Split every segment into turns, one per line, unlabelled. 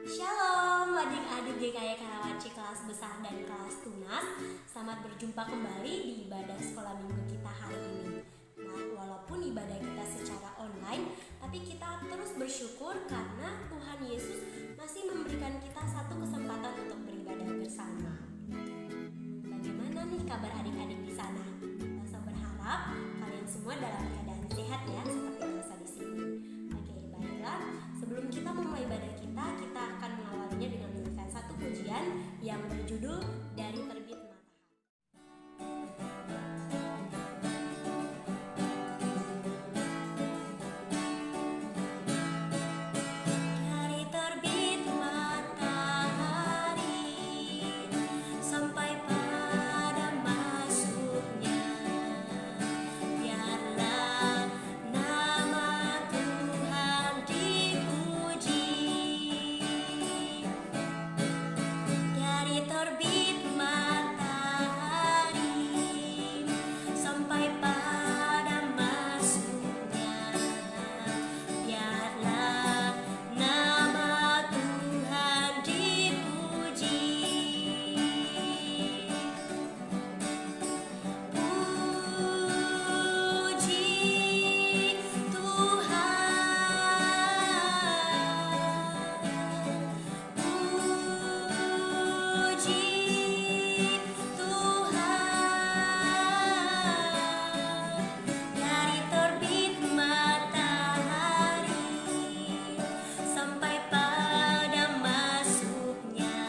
Shalom adik-adik GKY Karawaci kelas besar dan kelas tunas. Selamat berjumpa kembali di ibadah sekolah minggu kita hari ini. Nah, walaupun ibadah kita secara online, tapi kita terus bersyukur karena Tuhan Yesus masih memberikan kita satu kesempatan untuk beribadah bersama. Bagaimana nih kabar adik-adik di sana? Saya berharap kalian semua dalam keadaan sehat ya, seperti biasa di sini. Oke, baiklah. Sebelum kita memulai ibadah kita akan mengawalinya dengan menyanyikan satu pujian yang berjudul Dari Terbit Matahari. Dari terbit matahari sampai pada masuknya, biarlah nama Tuhan dipuji. Dari terbit matahari sampai pada masuknya, biarlah nama Tuhan dipuji. Puji Tuhan, puji Tuhan. Dari terbit matahari sampai pada masuknya,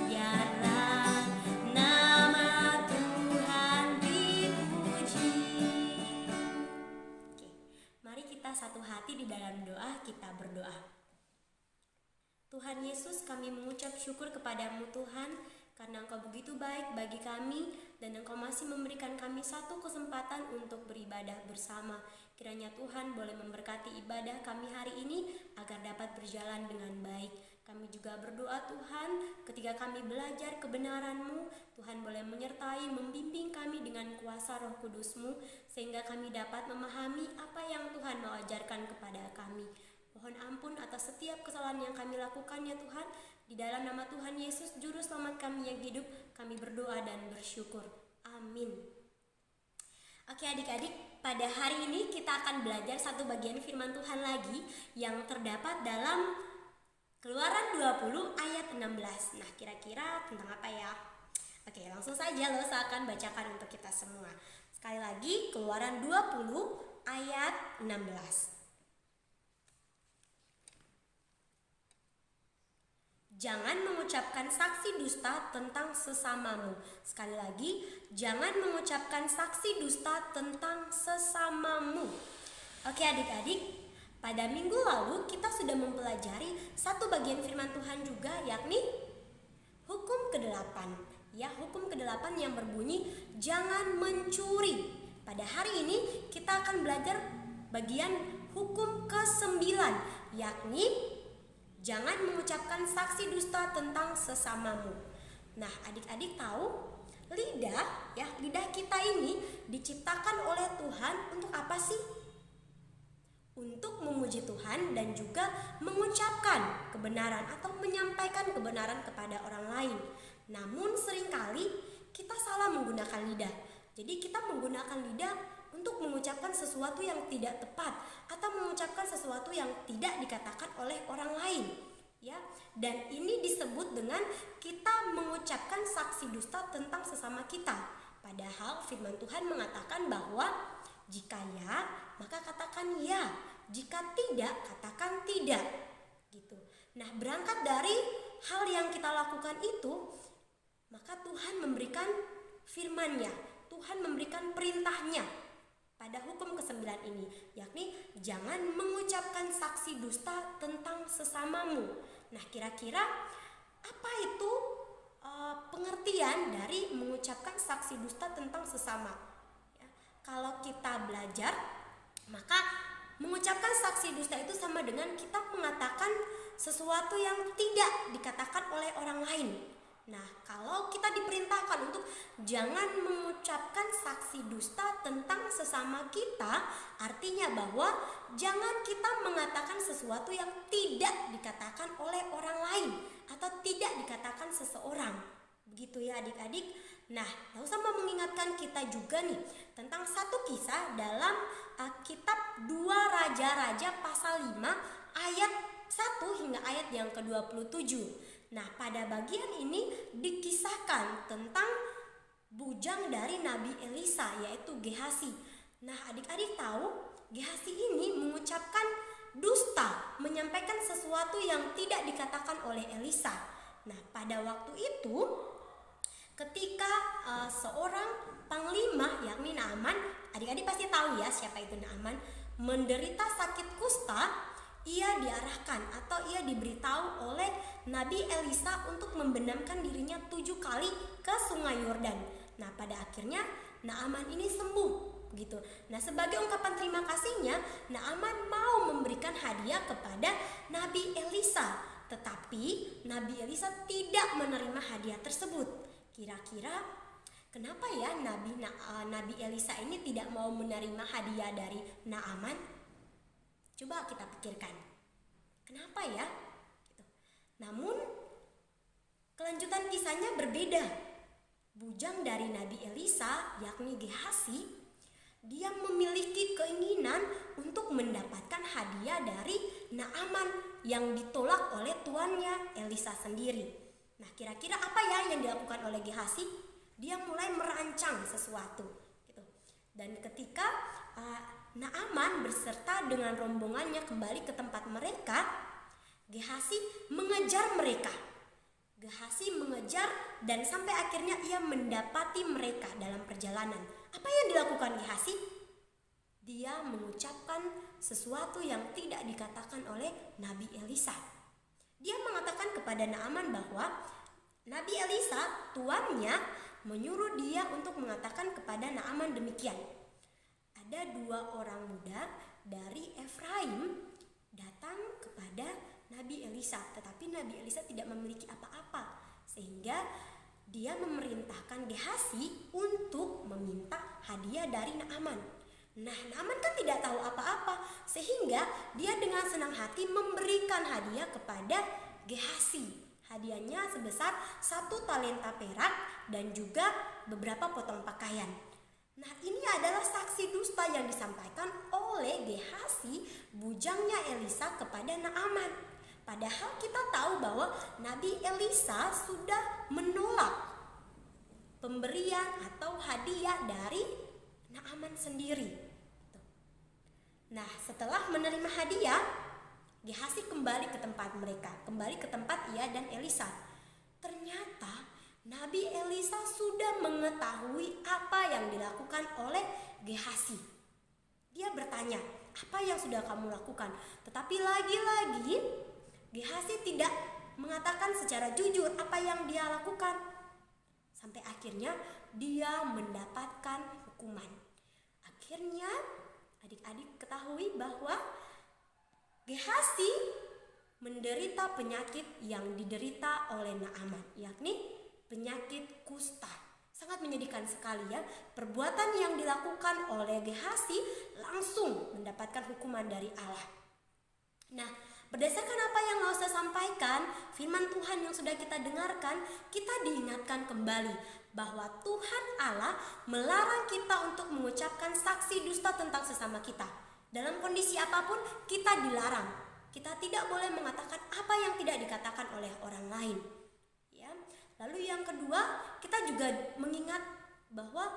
biarlah nama Tuhan dipuji. Oke, mari kita satu hati di dalam doa, kita berdoa. Tuhan Yesus, kami mengucap syukur kepadamu Tuhan, karena Engkau begitu baik bagi kami dan Engkau masih memberikan kami satu kesempatan untuk beribadah bersama. Kiranya Tuhan boleh memberkati ibadah kami hari ini agar dapat berjalan dengan baik. Kami juga berdoa Tuhan, ketika kami belajar kebenaran-Mu, Tuhan boleh menyertai, membimbing kami dengan kuasa Roh Kudus-Mu, sehingga kami dapat memahami apa yang Tuhan mau ajarkan kepada kami. Mohon ampun atas setiap kesalahan yang kami lakukan ya Tuhan. Di dalam nama Tuhan Yesus, Juru Selamat kami yang hidup, kami berdoa dan bersyukur. Amin. Oke adik-adik, pada hari ini kita akan belajar satu bagian firman Tuhan lagi yang terdapat dalam Keluaran 20 ayat 16. Nah, kira-kira tentang apa ya? Oke, langsung saja saya akan bacakan untuk kita semua. Sekali lagi, Keluaran 20 ayat 16. Jangan mengucapkan saksi dusta tentang sesamamu. Sekali lagi, jangan mengucapkan saksi dusta tentang sesamamu. Oke adik-adik, pada minggu lalu kita sudah mempelajari satu bagian firman Tuhan juga, yakni hukum ke-8. Ya, hukum ke-8 yang berbunyi jangan mencuri. Pada hari ini kita akan belajar bagian hukum ke-9, yakni jangan mengucapkan saksi dusta tentang sesamamu. Nah, adik-adik tahu lidah kita ini diciptakan oleh Tuhan untuk apa sih? Untuk memuji Tuhan dan juga mengucapkan kebenaran atau menyampaikan kebenaran kepada orang lain. Namun seringkali kita salah menggunakan lidah. Jadi kita menggunakan lidah untuk mengucapkan sesuatu yang tidak tepat atau mengucapkan sesuatu yang tidak dikatakan oleh orang lain, ya. Dan ini disebut dengan kita mengucapkan saksi dusta tentang sesama kita. Padahal firman Tuhan mengatakan bahwa jika ya, maka katakan ya, jika tidak, katakan tidak. Gitu. Nah, berangkat dari hal yang kita lakukan itu, maka Tuhan memberikan firman-Nya, Tuhan memberikan perintahnya pada hukum ke-9 ini, yakni jangan mengucapkan saksi dusta tentang sesamamu. Nah, kira-kira apa itu pengertian dari mengucapkan saksi dusta tentang sesama? Ya, kalau kita belajar, maka mengucapkan saksi dusta itu sama dengan kita mengatakan sesuatu yang tidak dikatakan oleh orang lain. Nah, kalau kita diperintahkan untuk jangan mengucapkan saksi dusta tentang sesama kita, artinya bahwa jangan kita mengatakan sesuatu yang tidak dikatakan oleh orang lain atau tidak dikatakan seseorang. Begitu ya adik-adik. Nah, Lausa mau mengingatkan kita juga nih tentang satu kisah dalam kitab 2 Raja-Raja pasal 5 ayat 1 hingga ayat yang ke-27. Nah, pada bagian ini dikisahkan tentang bujang dari Nabi Elisa, yaitu Gehasi. Nah, adik-adik tahu Gehasi ini mengucapkan dusta, menyampaikan sesuatu yang tidak dikatakan oleh Elisa. Nah, pada waktu itu ketika seorang panglima yakni Naaman, adik-adik pasti tahu ya siapa itu Naaman, menderita sakit kusta, ia diarahkan atau ia diberitahu oleh Nabi Elisa untuk membenamkan dirinya 7 kali ke sungai Yordan. Nah, pada akhirnya Naaman ini sembuh gitu. Nah, sebagai ungkapan terima kasihnya, Naaman mau memberikan hadiah kepada Nabi Elisa, tetapi Nabi Elisa tidak menerima hadiah tersebut. Kira-kira kenapa ya Nabi Elisa ini tidak mau menerima hadiah dari Naaman? Coba kita pikirkan, kenapa ya? Gitu. Namun kelanjutan kisahnya berbeda. Bujang dari Nabi Elisa, yakni Gehasi, dia memiliki keinginan untuk mendapatkan hadiah dari Naaman yang ditolak oleh tuannya Elisa sendiri. Nah, kira-kira apa ya yang dilakukan oleh Gehasi? Dia mulai merancang sesuatu. Gitu. Dan ketika Naaman berserta dengan rombongannya kembali ke tempat mereka, Gehasi mengejar mereka. Gehasi mengejar dan sampai akhirnya ia mendapati mereka dalam perjalanan. Apa yang dilakukan Gehasi? Dia mengucapkan sesuatu yang tidak dikatakan oleh Nabi Elisa. Dia mengatakan kepada Naaman bahwa Nabi Elisa, tuannya, menyuruh dia untuk mengatakan kepada Naaman demikian. Ada 2 orang muda dari Efraim datang kepada Nabi Elisa, tetapi Nabi Elisa tidak memiliki apa-apa, sehingga dia memerintahkan Gehasi untuk meminta hadiah dari Naaman. Nah, Naaman kan tidak tahu apa-apa, sehingga dia dengan senang hati memberikan hadiah kepada Gehasi. Hadiahnya sebesar 1 talenta perak dan juga beberapa potong pakaian. Nah, ini adalah saksi dusta yang disampaikan oleh Gehasi, bujangnya Elisa, kepada Naaman. Padahal kita tahu bahwa Nabi Elisa sudah menolak pemberian atau hadiah dari Naaman sendiri. Nah, setelah menerima hadiah, Gehasi kembali ke tempat mereka, kembali ke tempat ia dan Elisa. Ternyata Nabi Elisa sudah mengetahui apa yang dilakukan oleh Gehasi. Dia bertanya, apa yang sudah kamu lakukan? Tetapi lagi-lagi Gehasi tidak mengatakan secara jujur apa yang dia lakukan. Sampai akhirnya dia mendapatkan hukuman. Akhirnya adik-adik ketahui bahwa Gehasi menderita penyakit yang diderita oleh Naaman, yakni penyakit kusta. Sangat menyedihkan sekali ya. Perbuatan yang dilakukan oleh Gehasi langsung mendapatkan hukuman dari Allah. Nah, berdasarkan apa yang Lausa sampaikan, firman Tuhan yang sudah kita dengarkan, kita diingatkan kembali bahwa Tuhan Allah melarang kita untuk mengucapkan saksi dusta tentang sesama kita. Dalam kondisi apapun kita dilarang. Kita tidak boleh mengatakan apa yang tidak dikatakan oleh orang lain. Lalu yang kedua, kita juga mengingat bahwa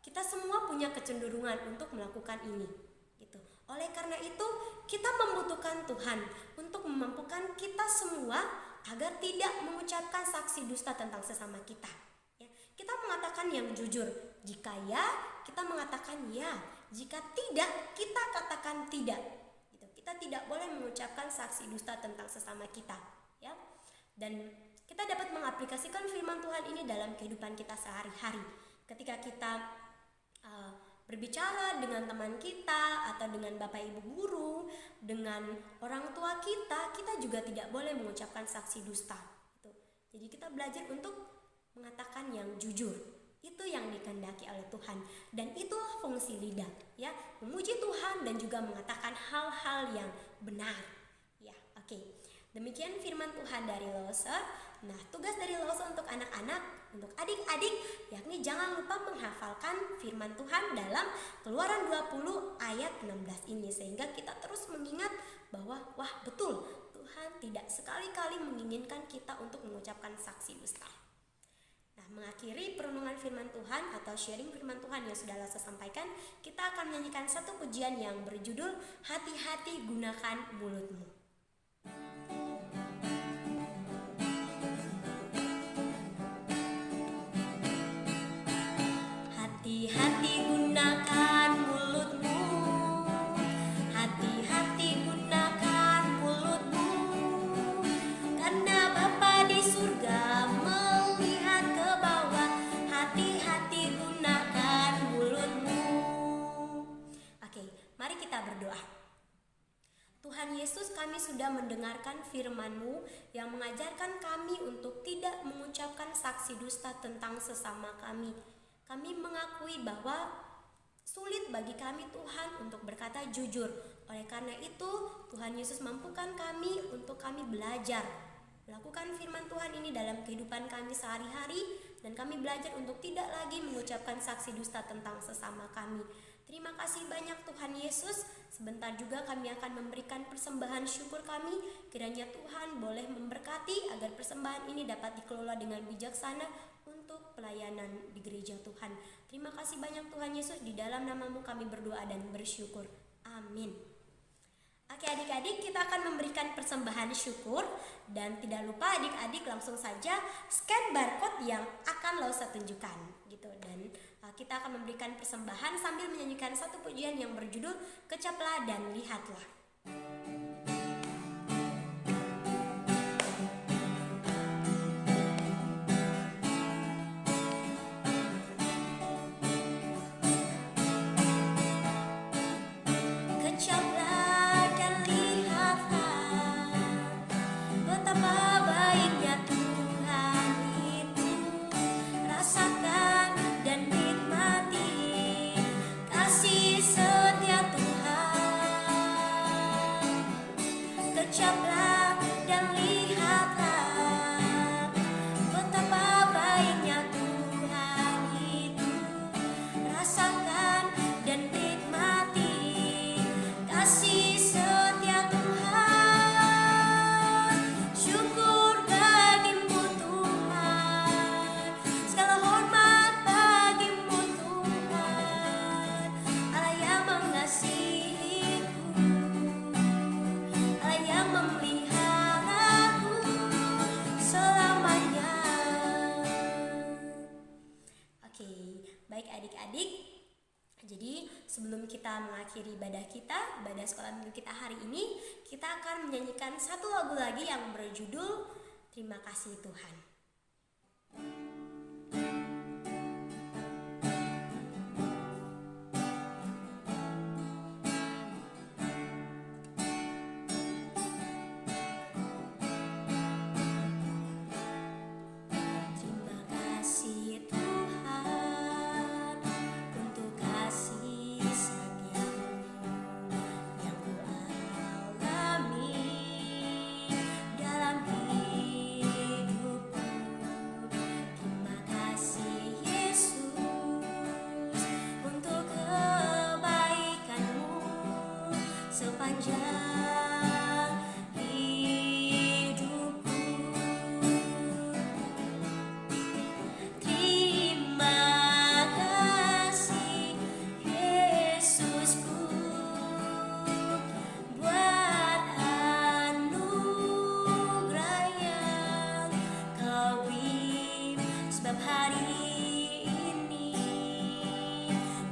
kita semua punya kecenderungan untuk melakukan ini, gitu. Oleh karena itu, kita membutuhkan Tuhan untuk memampukan kita semua agar tidak mengucapkan saksi dusta tentang sesama kita. Ya, kita mengatakan yang jujur. Jika ya, kita mengatakan ya. Jika tidak, kita katakan tidak. Gitu. Kita tidak boleh mengucapkan saksi dusta tentang sesama kita. Ya, dan kita dapat mengaplikasikan firman Tuhan ini dalam kehidupan kita sehari-hari. Ketika kita berbicara dengan teman kita atau dengan bapak ibu guru, dengan orang tua kita, kita juga tidak boleh mengucapkan saksi dusta. Jadi kita belajar untuk mengatakan yang jujur. Itu yang dikehendaki oleh Tuhan, dan itulah fungsi lidah, ya, memuji Tuhan dan juga mengatakan hal-hal yang benar. Ya, oke. Demikian firman Tuhan dari Lose. Nah, tugas dari Lose untuk anak-anak, untuk adik-adik, yakni jangan lupa menghafalkan firman Tuhan dalam Keluaran 20 ayat 16 ini, sehingga kita terus mengingat bahwa wah betul, Tuhan tidak sekali-kali menginginkan kita untuk mengucapkan saksi dusta. Nah, mengakhiri perenungan firman Tuhan atau sharing firman Tuhan yang sudah Lose sampaikan, kita akan menyanyikan satu pujian yang berjudul Hati-hati Gunakan Mulutmu. Hati-hati gunakan mulutmu, hati-hati gunakan mulutmu, karena Bapa di surga melihat ke bawah. Hati-hati gunakan mulutmu. Oke, mari kita berdoa. Tuhan Yesus, kami sudah mendengarkan firman-Mu yang mengajarkan kami untuk tidak mengucapkan saksi dusta tentang sesama kami. Kami mengakui bahwa sulit bagi kami Tuhan untuk berkata jujur. Oleh karena itu, Tuhan Yesus mampukan kami untuk kami belajar melakukan firman Tuhan ini dalam kehidupan kami sehari-hari, dan kami belajar untuk tidak lagi mengucapkan saksi dusta tentang sesama kami. Terima kasih banyak Tuhan Yesus. Sebentar juga kami akan memberikan persembahan syukur kami. Kiranya Tuhan boleh memberkati agar persembahan ini dapat dikelola dengan bijaksana untuk pelayanan di gereja Tuhan. Terima kasih banyak Tuhan Yesus. Di dalam nama-Mu kami berdoa dan bersyukur. Amin. Oke adik-adik, kita akan memberikan persembahan syukur, dan tidak lupa adik-adik langsung saja scan barcode yang akan Lose tunjukkan gitu, dan kita akan memberikan persembahan sambil menyanyikan satu pujian yang berjudul Kecaplah dan Lihatlah. Sebelum kita mengakhiri ibadah kita, ibadah sekolah minggu kita hari ini, kita akan menyanyikan satu lagu lagi yang berjudul Terima Kasih Tuhan.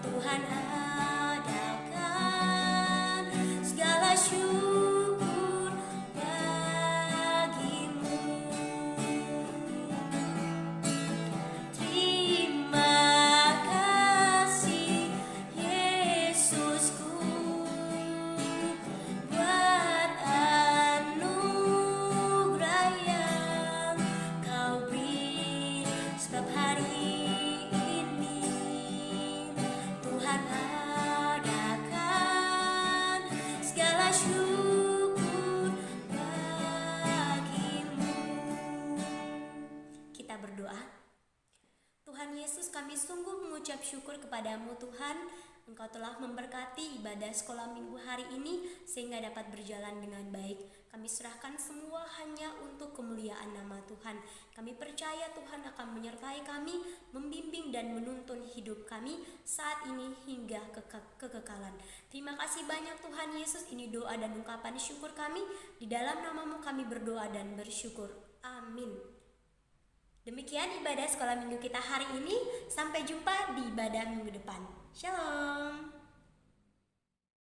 Tuhan adakan segala syukur. Tuhan Yesus, kami sungguh mengucap syukur kepadamu Tuhan. Engkau telah memberkati ibadah sekolah minggu hari ini sehingga dapat berjalan dengan baik. Kami serahkan semua hanya untuk kemuliaan nama Tuhan. Kami percaya Tuhan akan menyertai kami, membimbing dan menuntun hidup kami saat ini hingga kekekalan. Terima kasih banyak Tuhan Yesus, ini doa dan ungkapan syukur kami. Di dalam namamu kami berdoa dan bersyukur. Amin. Demikian ibadah sekolah minggu kita hari ini. Sampai jumpa di ibadah minggu depan. Shalom.